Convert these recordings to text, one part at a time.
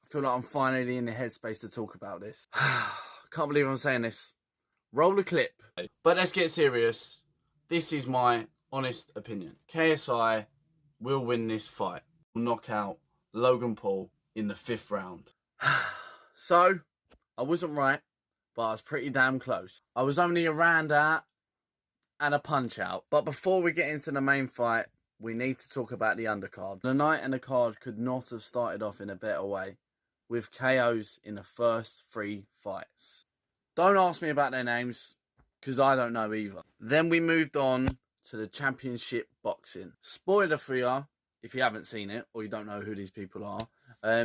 I feel like I'm finally in the headspace to talk about this. Can't believe I'm saying this. Roll the clip. But let's get serious. This is my honest opinion. KSI will win this fight. Knock out Logan Paul in the 5th round. So, I wasn't right, but I was pretty damn close. I was only a round out and a punch out. But before we get into the main fight, we need to talk about the undercard. The night and the card could not have started off in a better way, with KOs in the first 3 fights. Don't ask me about their names, because I don't know either. Then we moved on to the championship boxing. Spoiler for you, if you haven't seen it, or you don't know who these people are,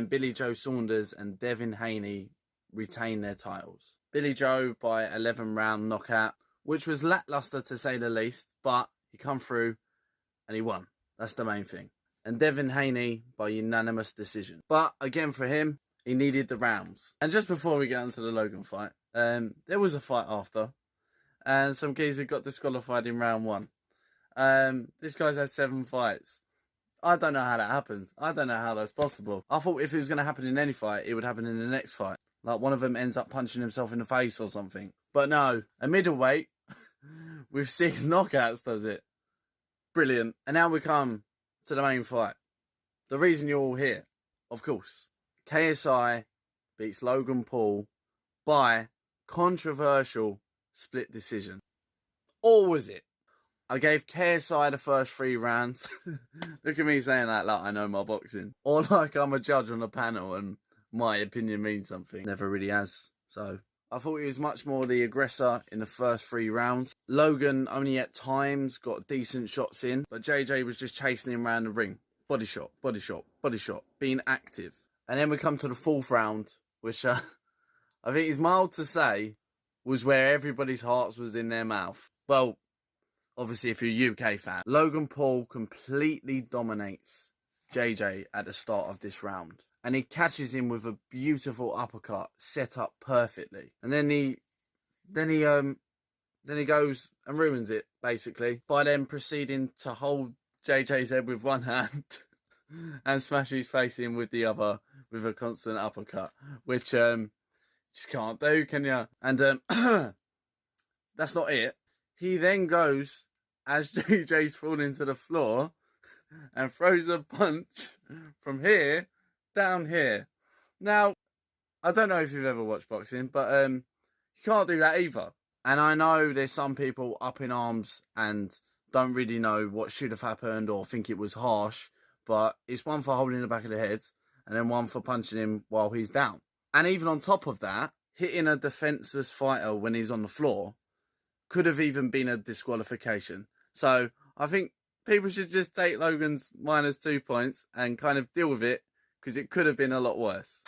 Billy Joe Saunders and Devin Haney retain their titles. Billy Joe by 11-round knockout, which was lackluster to say the least, but he come through and he won. That's the main thing. And Devin Haney by unanimous decision. But again for him, he needed the rounds. And just before we get onto the Logan fight, there was a fight after, and some geezer got disqualified in round 1. This guy's had 7 fights. I don't know how that happens. I don't know how that's possible. I thought if it was going to happen in any fight, it would happen in the next fight. Like one of them ends up punching himself in the face or something. But no, a middleweight with 6 knockouts does it. Brilliant. And now we come to the main fight. The reason you're all here, of course. KSI beats Logan Paul by controversial split decision. Or was it? I gave KSI the first 3 rounds. Look at me saying that like I know my boxing. Or like I'm a judge on a panel and my opinion means something. Never really has. So I thought he was much more the aggressor in the first 3 rounds. Logan only at times got decent shots in, but JJ was just chasing him around the ring. Body shot, body shot, body shot, being active. And then we come to the 4th round, which I think is mild to say was where everybody's hearts was in their mouth. Well, obviously if you're a UK fan. Logan Paul completely dominates JJ at the start of this round. And he catches him with a beautiful uppercut set up perfectly. And then he goes and ruins it, basically, by then proceeding to hold JJ's head with one hand and smash his face in with the other with a constant uppercut, which just can't do, can you? And that's not it. He then goes, as JJ's falling to the floor, and throws a punch from here down here. Now, I don't know if you've ever watched boxing, but you can't do that either. And I know there's some people up in arms and don't really know what should have happened or think it was harsh, but it's one for holding the back of the head and then one for punching him while he's down. And even on top of that, hitting a defenseless fighter when he's on the floor could have even been a disqualification. So I think people should just take Logan's -2 points and kind of deal with it, because it could have been a lot worse.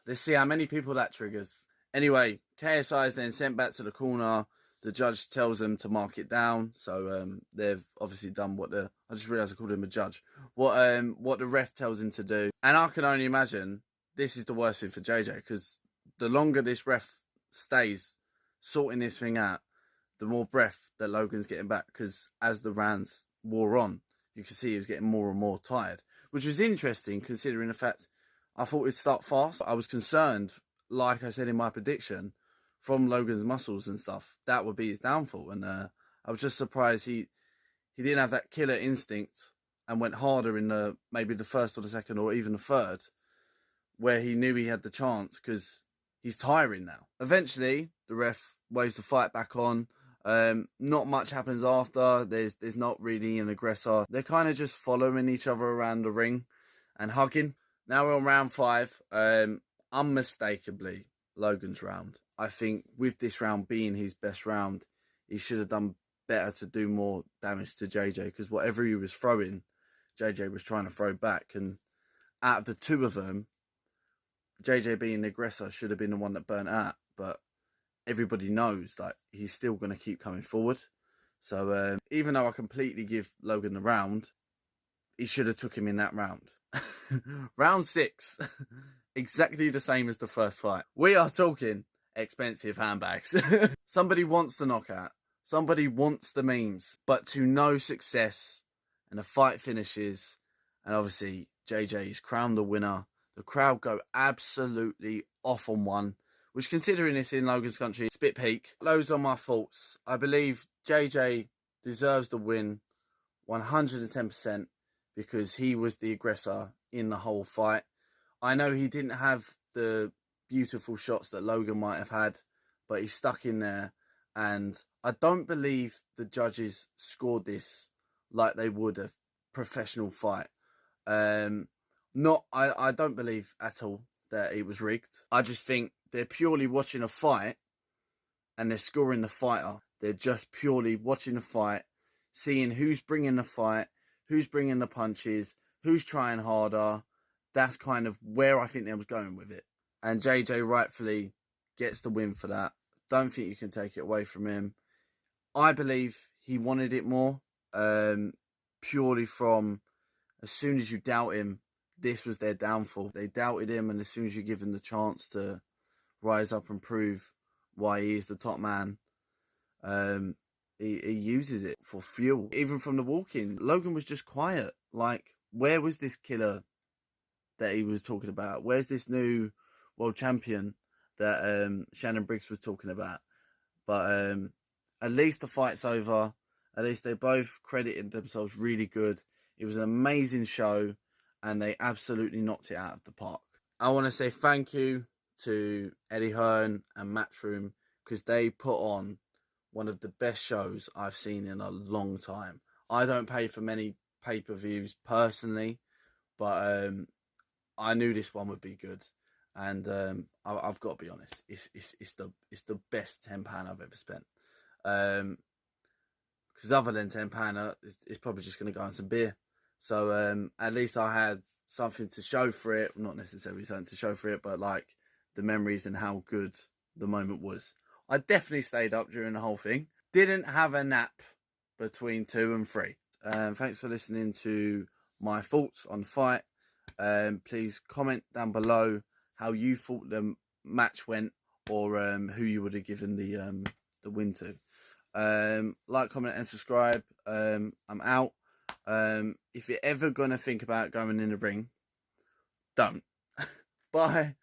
Let's see how many people that triggers. Anyway, KSI is then sent back to the corner. The judge tells them to mark it down. So they've obviously done what the... I just realised I called him a judge. What the ref tells him to do. And I can only imagine this is the worst thing for JJ, because the longer this ref stays sorting this thing out, the more breath that Logan's getting back, because as the rounds wore on, you could see he was getting more and more tired, which was interesting considering the fact I thought it'd start fast. I was concerned, like I said in my prediction, from Logan's muscles and stuff, that would be his downfall. And I was just surprised he didn't have that killer instinct and went harder in maybe the first or the second or even the third, where he knew he had the chance, because he's tiring now. Eventually, the ref waves the fight back on. Not much happens after. There's not really an aggressor. They're kind of just following each other around the ring and hugging. Now we're on round 5. Unmistakably Logan's round. I think with this round being his best round, he should have done better to do more damage to JJ, because whatever he was throwing, JJ was trying to throw back. And out of the 2 of them, JJ being the aggressor should have been the one that burnt out. But everybody knows that he's still going to keep coming forward. So even though I completely give Logan the round, he should have took him in that round. Round 6, exactly the same as the first fight. We are talking expensive handbags. Somebody wants the knockout. Somebody wants the memes. But to no success, and the fight finishes, and obviously JJ is crowned the winner. the crowd go absolutely off on one, which, considering it's in Logan's country, it's a bit peak. Loads on my thoughts. I believe JJ deserves the win 110% because he was the aggressor in the whole fight. I know he didn't have the beautiful shots that Logan might have had, but he stuck in there, and I don't believe the judges scored this like they would a professional fight. I don't believe at all that it was rigged. I just think they're purely watching a fight and they're scoring the fighter. They're just purely watching the fight, seeing who's bringing the fight, who's bringing the punches, who's trying harder. That's kind of where I think they was going with it. And JJ rightfully gets the win for that. Don't think you can take it away from him. I believe he wanted it more, purely from as soon as you doubt him, this was their downfall. They doubted him, and as soon as you give him the chance to rise up and prove why he is the top man, he uses it for fuel. Even from the walk-in, Logan was just quiet. Like, where was this killer that he was talking about? Where's this new world champion that Shannon Briggs was talking about? But at least the fight's over. At least they both credited themselves really good. It was an amazing show, and they absolutely knocked it out of the park. I want to say thank you to Eddie Hearn and Matchroom, because they put on one of the best shows I've seen in a long time. I don't pay for many pay-per-views personally, but I knew this one would be good, and I've got to be honest, it's the best £10 I've ever spent. Because other than £10, it's probably just going to go on some beer. So at least I had something to show for it. Not necessarily something to show for it, but like the memories and how good the moment was. I definitely stayed up during the whole thing. Didn't have a nap between 2 and 3. Thanks for listening to my thoughts on the fight. Please comment down below how you thought the match went, or who you would have given the win to. Like, comment and subscribe. I'm out. If you're ever gonna think about going in the ring, don't. Bye.